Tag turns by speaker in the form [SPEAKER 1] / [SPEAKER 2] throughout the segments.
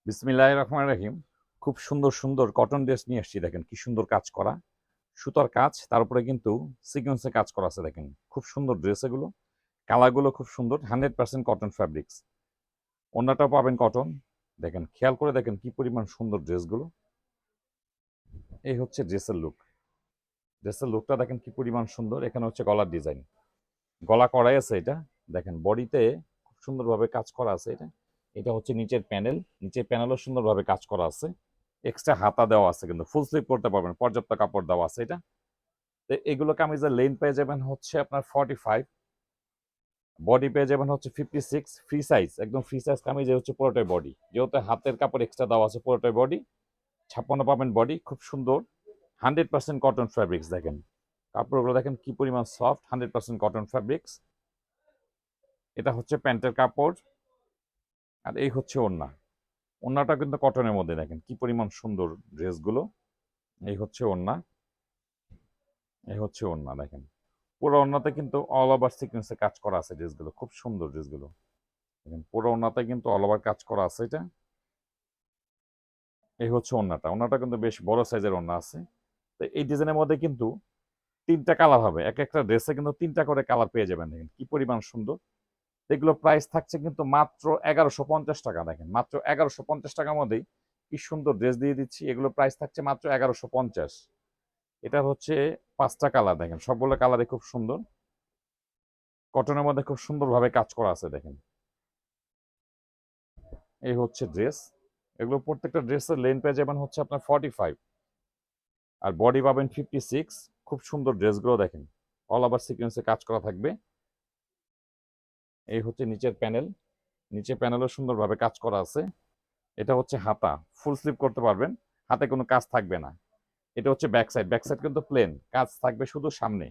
[SPEAKER 1] বিসমিল্লাহির রহমানির রহিম। খুব সুন্দর সুন্দর কটন ড্রেস নিয়ে আসছি। দেখেন কি সুন্দর কাজ করা, সুতার কাজ, তার উপরে কিন্তু সিকোয়েন্সে কাজ করা আছে। দেখেন খুব সুন্দর ড্রেস এগুলো, কালারগুলো খুব সুন্দর, 100% কটন ফ্যাব্রিক্স। ওড়নাটাও পাবেন কটন। দেখেন খেয়াল করে দেখেন কি পরিমাণ সুন্দর ড্রেসগুলো। এই হচ্ছে ড্রেসের লুক। ড্রেসের লুকটা দেখেন কি পরিমাণ সুন্দর। এখানে হচ্ছে গলার ডিজাইন, গলা করাই আছে এটা। দেখেন বডিতে খুব সুন্দরভাবে কাজ করা আছে এটা। এটা হচ্ছে নিচের প্যানেল, নিচের প্যানেলও সুন্দরভাবে কাজ করা আছে। এক্সট্রা হাতা দেওয়া আছে, কিন্তু ফুল স্লিভ করতে পারবেন, পর্যাপ্ত কাপড় দেওয়া আছে এটা। তো এগুলো কামিজের লেন্থ পেয়ে যাবেন হচ্ছে আপনার 45, বডি পেয়ে যাবেন হচ্ছে 56। ফ্রি সাইজ, একদম ফ্রি সাইজ কামিজে হচ্ছে পুরোটাই বডি, যেহেতু হাতের কাপড় এক্সট্রা দেওয়া আছে পুরোটাই বডি। 56 পাবেন বডি, খুব সুন্দর 100% কটন ফ্যাব্রিক্স। দেখেন কাপড়গুলো দেখেন কি পরিমাণ সফট, 100% কটন ফ্যাব্রিক্স। এটা হচ্ছে প্যান্টের কাপড়, আর এই হচ্ছে ওড়না। ওড়নাটা কিন্তু কটনের মধ্যে, দেখেন কি পরিমাণ সুন্দর ড্রেসগুলো। এই হচ্ছে ওড়না, এই হচ্ছে ওড়না। দেখেন পুরো ওড়নাতে কিন্তু অল ওভার সিকোয়েন্সে কাজ করা আছে ড্রেসগুলো, খুব সুন্দর ড্রেসগুলো। দেখেন পুরো ওড়নাতে কিন্তু অল ওভার কাজ করা আছে এটা। এই হচ্ছে ওড়নাটা, ওড়নাটা কিন্তু বেশ বড় সাইজের ওড়না আছে। তো এই ডিজাইনের মধ্যে কিন্তু 3টা কালার হবে, এক একটা ড্রেসে কিন্তু 3টা করে কালার পেয়ে যাবেন। দেখেন কি পরিমাণ সুন্দর। এগুলো প্রাইস থাকছে কিন্তু মাত্র 1150 টাকা। দেখেন মাত্র 1150 টাকার মধ্যেই কি সুন্দর ড্রেস দিয়ে দিচ্ছি। এগুলো প্রাইস থাকছে মাত্র 1150। এটা হচ্ছে 5টা কালার, দেখেন সবগুলো কালারই খুব সুন্দর। কটনের মধ্যে খুব সুন্দরভাবে কাজ করা আছে। দেখেন এই হচ্ছে ড্রেস। এগুলো প্রত্যেকটা ড্রেসের লেন্থ পেয়ে যাবেন হচ্ছে আপনার 45, আর বডি পাবেন 56। খুব সুন্দর ড্রেসগুলো দেখেন, অল ওভার সিকোয়েন্সে কাজ করা থাকবে। এই হচ্ছে নিচের প্যানেল, নিচের প্যানেলও সুন্দরভাবে কাজ করা আছে। এটা হচ্ছে হাতা, ফুল স্লিভ করতে পারবেন, হাতে কোনো কাজ থাকবে না। এটা হচ্ছে ব্যাক সাইড, ব্যাক সাইড কিন্তু প্লেন, কাজ থাকবে শুধু সামনে,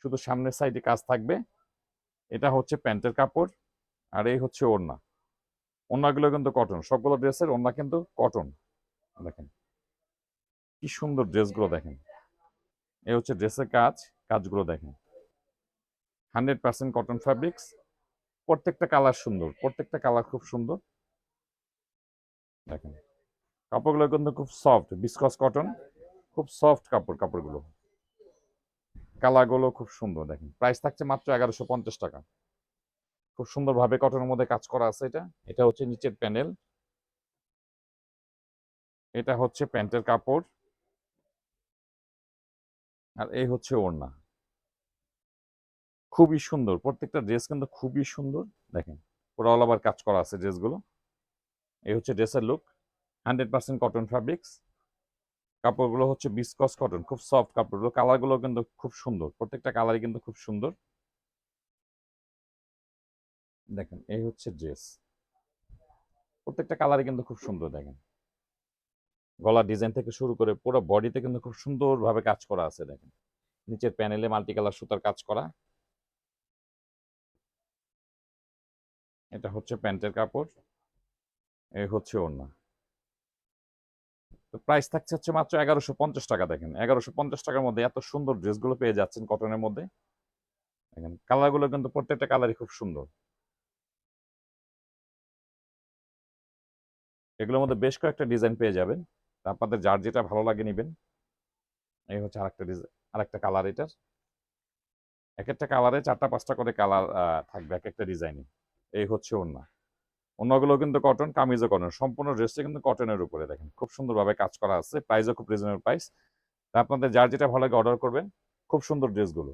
[SPEAKER 1] শুধু সামনের সাইডে কাজ থাকবে। এটা হচ্ছে প্যান্টের কাপড়, আর এই হচ্ছে ওড়না। ওড়নাগুলো কিন্তু কটন, সবগুলো ড্রেসের ওড়না কিন্তু কটন। দেখেন কি সুন্দর ড্রেসগুলো দেখেন। এই হচ্ছে ড্রেসের কাজ, কাজগুলো দেখেন 100% কটন ফ্যাব্রিক্স। প্রত্যেকটা কালার সুন্দর, প্রত্যেকটা কালার খুব সুন্দর। দেখেন কাপড়গুলো কিন্তু খুব সফট, বিসকস কটন, খুব সফট কাপড়। কাপড়গুলো, কালারগুলো খুব সুন্দর। দেখেন প্রাইস থাকছে মাত্র 1150 টাকা। খুব সুন্দরভাবে কটনের মধ্যে কাজ করা আছে এটা। এটা হচ্ছে নিচের প্যানেল, এটা হচ্ছে প্যান্টের কাপড়, আর এই হচ্ছে ওড়না। খুবই সুন্দর, প্রত্যেকটা ড্রেস কিন্তু খুবই সুন্দর। দেখেন পুরো অল ওভার কাজ করা আছে ড্রেসগুলো। এই হচ্ছে ড্রেসের লুক, 100% কটন ফ্যাব্রিক্স। কাপড়গুলো হচ্ছে বিসকস কটন, খুব সফট কাপড়গুলো। কালারগুলো কিন্তু খুব সুন্দর, প্রত্যেকটা কালারই কিন্তু খুব সুন্দর। দেখেন এই হচ্ছে ড্রেস, প্রত্যেকটা কালারই কিন্তু খুব সুন্দর। দেখেন গলার ডিজাইন থেকে শুরু করে পুরো বডিতে কিন্তু খুব সুন্দরভাবে কাজ করা আছে। দেখেন নিচের প্যানেলে মাল্টি কালার সুতার কাজ করা। এটা হচ্ছে প্যান্টের কাপড়, এই হচ্ছে ওড়না। তো প্রাইস থাকছে হচ্ছে মাত্র 1150 টাকা। দেখেন 1150 টাকার মধ্যে এত সুন্দর ড্রেসগুলো পেয়ে যাচ্ছেন কটনের মধ্যে। দেখেন কালারগুলো কিন্তু প্রত্যেকটা কালারই খুব সুন্দর। এগুলোর মধ্যে বেশ কয়েকটা ডিজাইন পেয়ে যাবেন, তা আপনাদের যার যেটা ভালো লাগে নেবেন। এই হচ্ছে আরেকটা ডিজাইন, আরেকটা কালার এটার। এক একটা কালারে 4টা 5টা করে কালার থাকবে এক একটা ডিজাইনে। এই হচ্ছে ওড়না, অন্যগুলো কিন্তু কটন, কামিজও কটন, সম্পূর্ণ ড্রেসটা কিন্তু কটনের উপরে। দেখেন খুব সুন্দরভাবে কাজ করা আছে, প্রাইসও খুব রিজনেবল প্রাইস। তা আপনাদের যার যেটা ভালো লাগে অর্ডার করবেন। খুব সুন্দর ড্রেসগুলো।